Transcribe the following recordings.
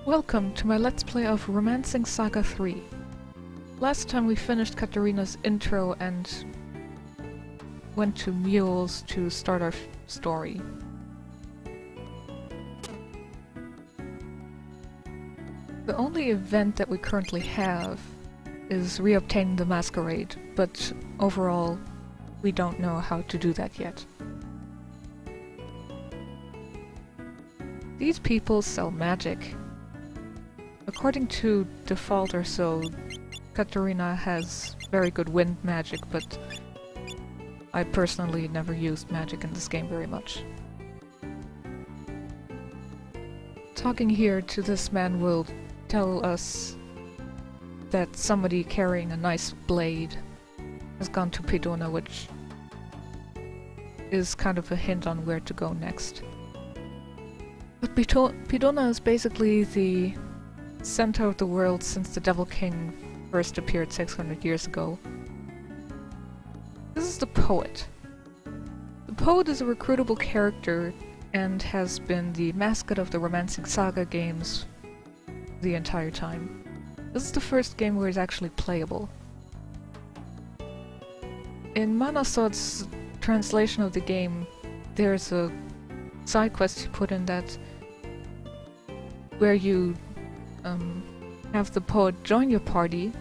Welcome to my Let's Play of Romancing Saga 3. Last time we finished Katarina's intro and went to Mules to start our story. The only event that we currently have is reobtaining the masquerade, but overall we don't know how to do that yet. These people sell magic. According to default or so, Katarina has very good wind magic, but I personally never used magic in this game very much. Talking here to this man will tell us that somebody carrying a nice blade has gone to Pidona, which is kind of a hint on where to go next. But Pidona is basically the center of the world since the Devil King first appeared 600 years ago. This is the poet. The poet is a recruitable character and has been the mascot of the Romancing Saga games the entire time. This is the first game where he's actually playable. In Manasod's translation of the game, there's a side quest you put in that where you have the poet join your party,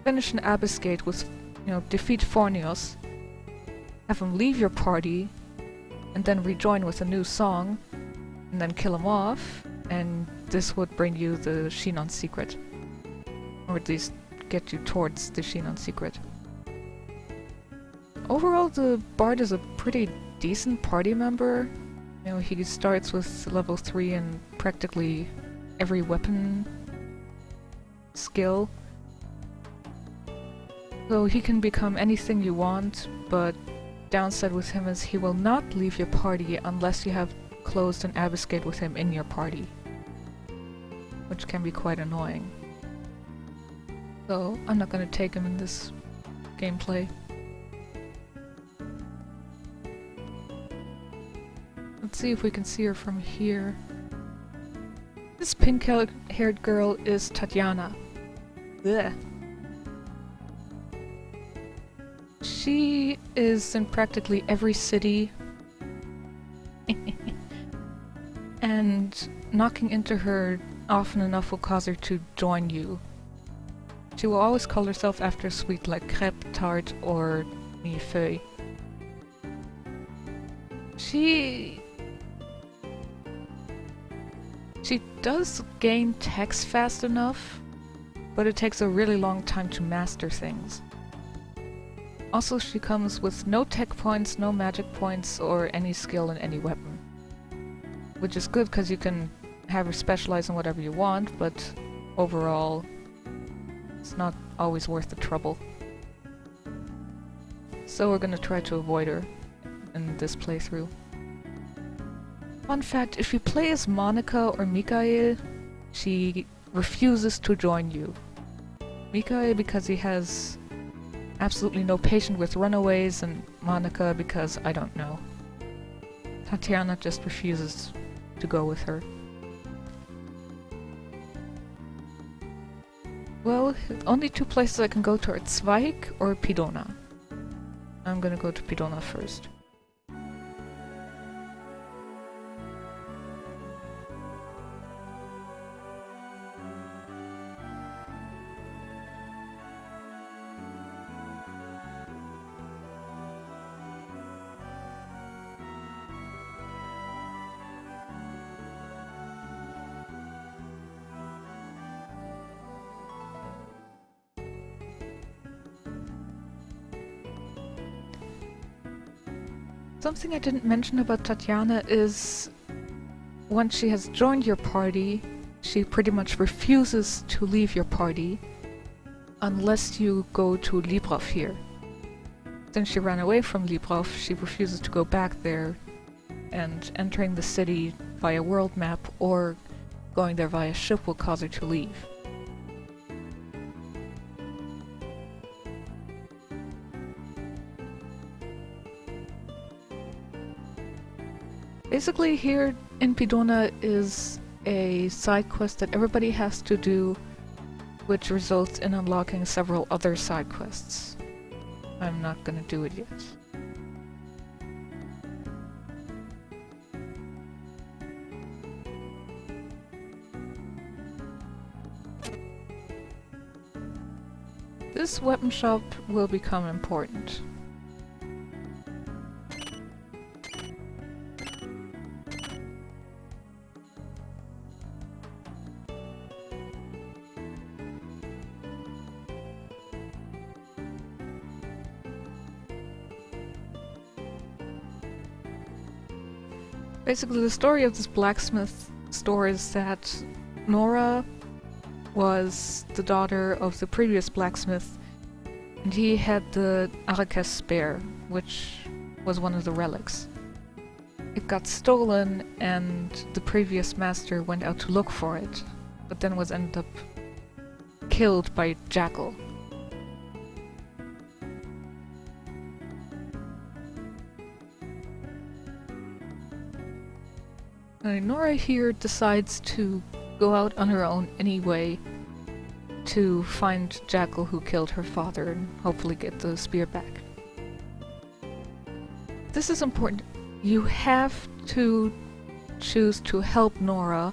finish an ambuscade with, defeat Fornios, have him leave your party, and then rejoin with a new song, and then kill him off, and this would bring you the Shinon secret. Or at least get you towards the Shinon secret. Overall, the Bard is a pretty decent party member. He starts with level 3 in practically every weapon skill. So he can become anything you want, but downside with him is he will not leave your party unless you have closed an ambuscade with him in your party, which can be quite annoying. So I'm not going to take him in this gameplay. Let's see if we can see her from here. This pink-haired girl is Tatiana. Blech. She is in practically every city. And knocking into her often enough will cause her to join you. She will always call herself after a sweet like crêpe, tart, or millefeuille. She does gain text fast enough, but it takes a really long time to master things. Also, she comes with no tech points, no magic points, or any skill in any weapon. Which is good because you can have her specialize in whatever you want, but overall, it's not always worth the trouble. So we're gonna try to avoid her in this playthrough. Fun fact, if you play as Monica or Mikael, she refuses to join you. Mikael because he has absolutely no patience with runaways, and Monica because I don't know. Tatiana just refuses to go with her. Well, only two places I can go to are Zweig or Pidona. I'm gonna go to Pidona first. Something I didn't mention about Tatiana is once she has joined your party, she pretty much refuses to leave your party unless you go to Librov here. Since she ran away from Librov, she refuses to go back there, and entering the city via world map or going there via ship will cause her to leave. Basically here in Pidona is a side quest that everybody has to do, which results in unlocking several other side quests. I'm not gonna do it yet. This weapon shop will become important. Basically, the story of this blacksmith store is that Nora was the daughter of the previous blacksmith, and he had the RS spear, which was one of the relics. It got stolen, and the previous master went out to look for it, but then was ended up killed by Jackal. Nora here decides to go out on her own anyway to find Jackal who killed her father and hopefully get the spear back. This is important. You have to choose to help Nora,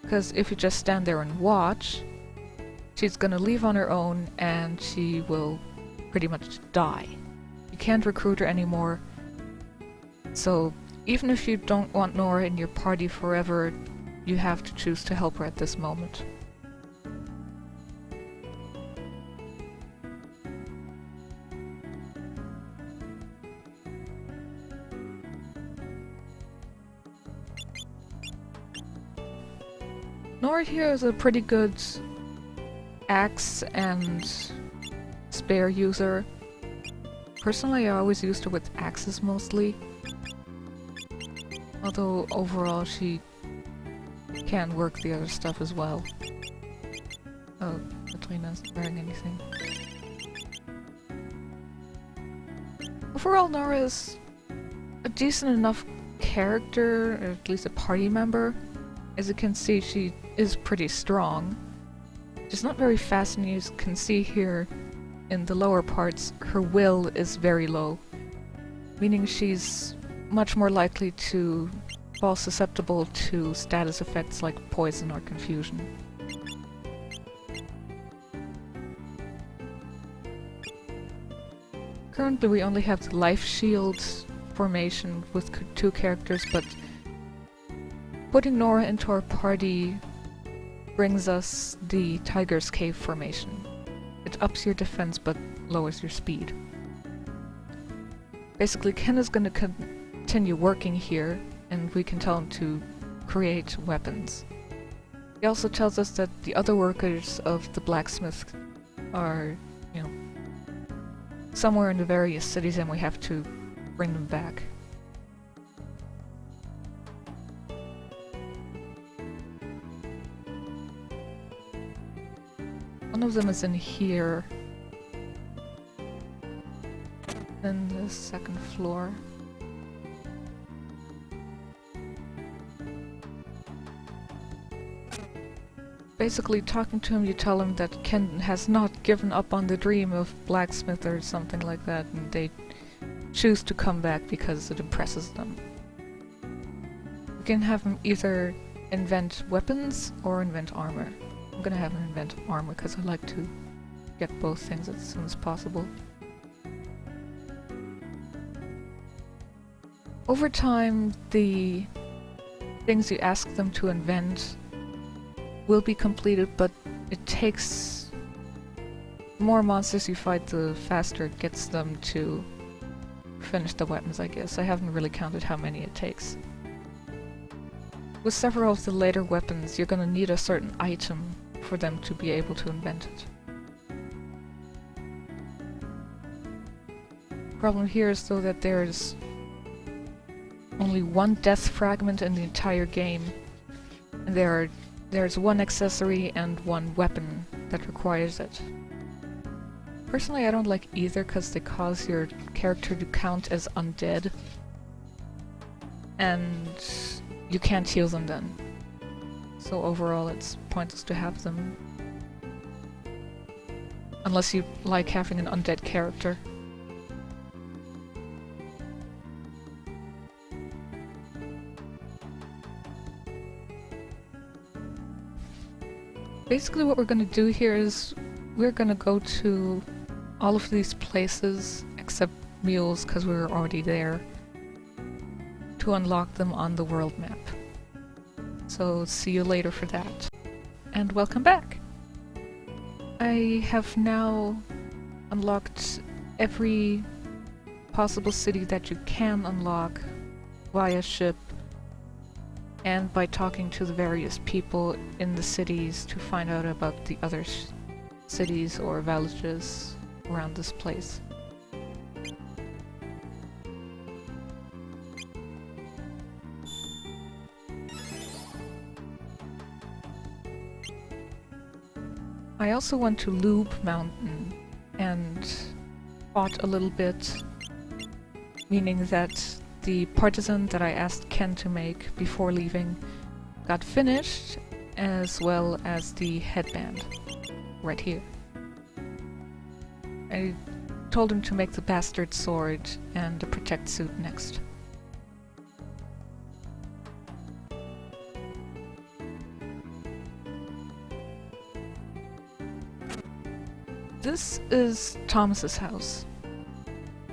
because if you just stand there and watch, she's gonna leave on her own and she will pretty much die. You can't recruit her anymore, so even if you don't want Nora in your party forever, you have to choose to help her at this moment. Nora here is a pretty good axe and spear user. Personally, I always used her with axes mostly. Although overall she can work the other stuff as well. Oh, Katarina isn't wearing anything. Overall, Nora is a decent enough character, or at least a party member. As you can see, she is pretty strong. She's not very fast, and you can see here in the lower parts, her will is very low. Meaning she's much more likely to fall susceptible to status effects like poison or confusion. Currently we only have the life shield formation with two characters, but putting Nora into our party brings us the Tiger's Cave formation. It ups your defense but lowers your speed. Basically, Ken is going to continue working here, and we can tell him to create weapons. He also tells us that the other workers of the blacksmith are, you know, somewhere in the various cities, and we have to bring them back. One of them is in here, in the second floor. Basically, talking to him, you tell him that Ken has not given up on the dream of blacksmith or something like that, and they choose to come back because it impresses them. You can have him either invent weapons or invent armor. I'm gonna have him invent armor because I like to get both things as soon as possible. Over time, the things you ask them to invent will be completed, but it takes... the more monsters you fight, the faster it gets them to finish the weapons, I guess. I haven't really counted how many it takes. With several of the later weapons, you're gonna need a certain item for them to be able to invent it. Problem here is though that there's only one death fragment in the entire game, and there's one accessory and one weapon that requires it. Personally, I don't like either because they cause your character to count as undead, and you can't heal them then. So overall it's pointless to have them. Unless you like having an undead character. Basically what we're gonna do here is we're gonna go to all of these places except mules because we were already there to unlock them on the world map. So see you later for that. And welcome back! I have now unlocked every possible city that you can unlock via ship and by talking to the various people in the cities to find out about the other cities or villages around this place. I also went to Lube Mountain and fought a little bit, meaning that the partisan that I asked Ken to make before leaving got finished, as well as the headband, right here. I told him to make the bastard sword and the protect suit next. This is Thomas's house.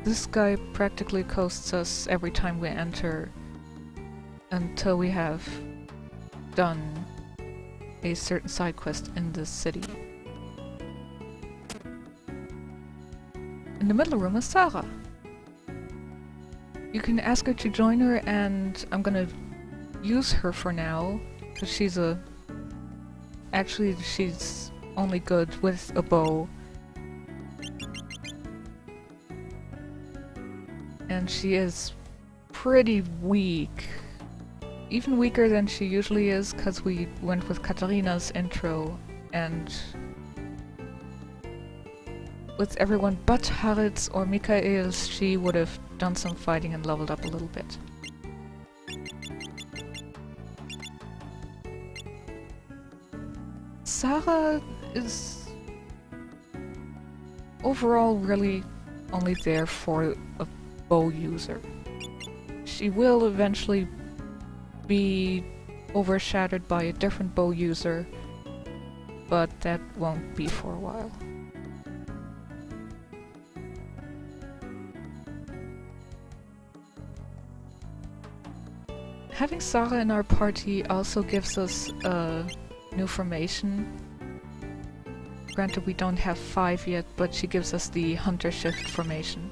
This guy practically coasts us every time we enter until we have done a certain side quest in this city. In the middle room is Sarah. You can ask her to join her, and I'm gonna use her for now because she's she's only good with a bow. And she is pretty weak. Even weaker than she usually is, because we went with Katarina's intro, and with everyone but Haritz or Mikael's, she would have done some fighting and leveled up a little bit. Sarah is overall really only there for a bow user. She will eventually be overshadowed by a different bow user, but that won't be for a while. Having Sarah in our party also gives us a new formation. Granted, we don't have 5 yet, but she gives us the Hunter Shift formation,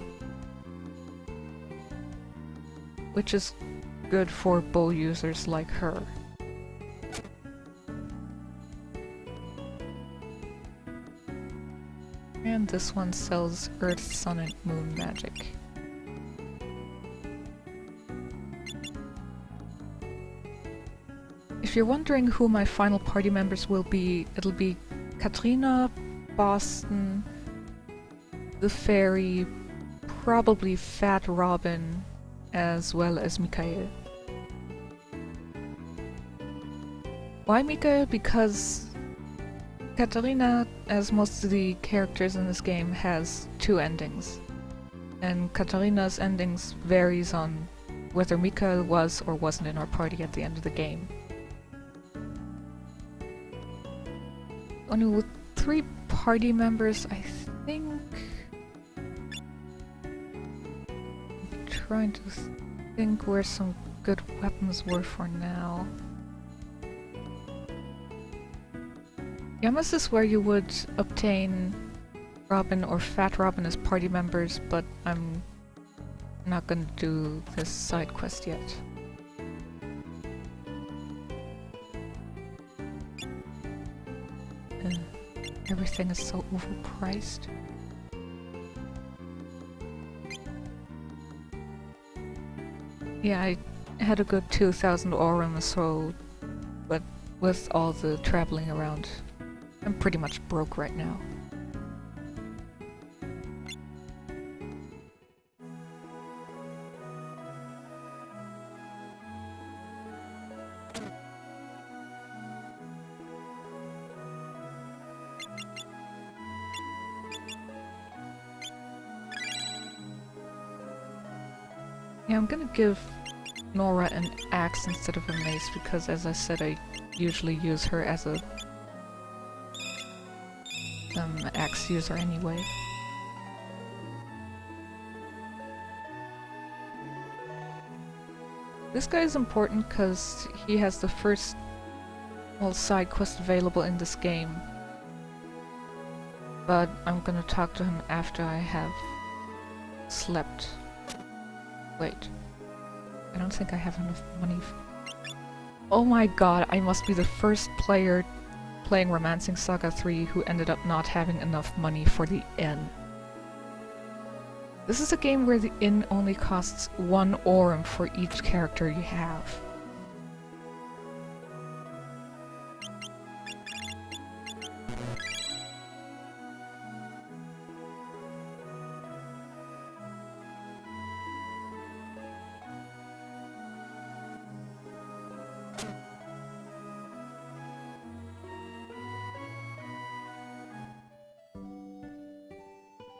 which is good for bow users like her. And this one sells Earth, Sun, and Moon magic. If you're wondering who my final party members will be, it'll be Katarina, Boston, the Fairy, probably Fat Robin, as well as Mikael. Why Mikael? Because Katarina, as most of the characters in this game, has 2 endings. And Katarina's endings varies on whether Mikael was or wasn't in our party at the end of the game. Only with 3 party members, I think. I'm trying to think where some good weapons were for now. Yamas is where you would obtain Robin or Fat Robin as party members, but I'm not gonna do this side quest yet. Everything is so overpriced. Yeah, I had a good 2,000 aurum or so, but with all the traveling around, I'm pretty much broke right now. Yeah, I'm gonna give Nora an axe instead of a mace because, as I said, I usually use her as a axe user anyway. This guy is important because he has the first, well, side quest available in this game. But I'm gonna talk to him after I have slept. Wait. I don't think I have enough money. Oh my god, I must be the first player playing Romancing Saga 3 who ended up not having enough money for the inn. This is a game where the inn only costs 1 aurum for each character you have.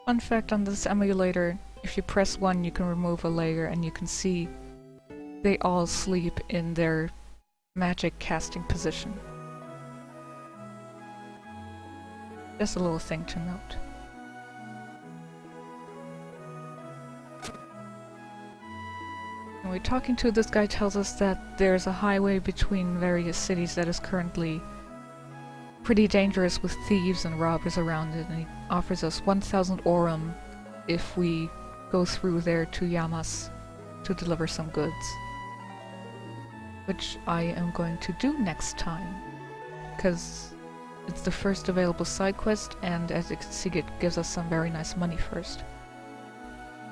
Fun fact on this emulator, if you press 1 you can remove a layer and you can see they all sleep in their magic casting position. Just a little thing to note. Anyway, talking to this guy tells us that there's a highway between various cities that is currently pretty dangerous with thieves and robbers around it, and he offers us 1000 aurum if we go through there to Yamas to deliver some goods. Which I am going to do next time, because it's the first available side quest, and as you can see, it gives us some very nice money first.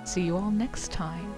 See you all next time.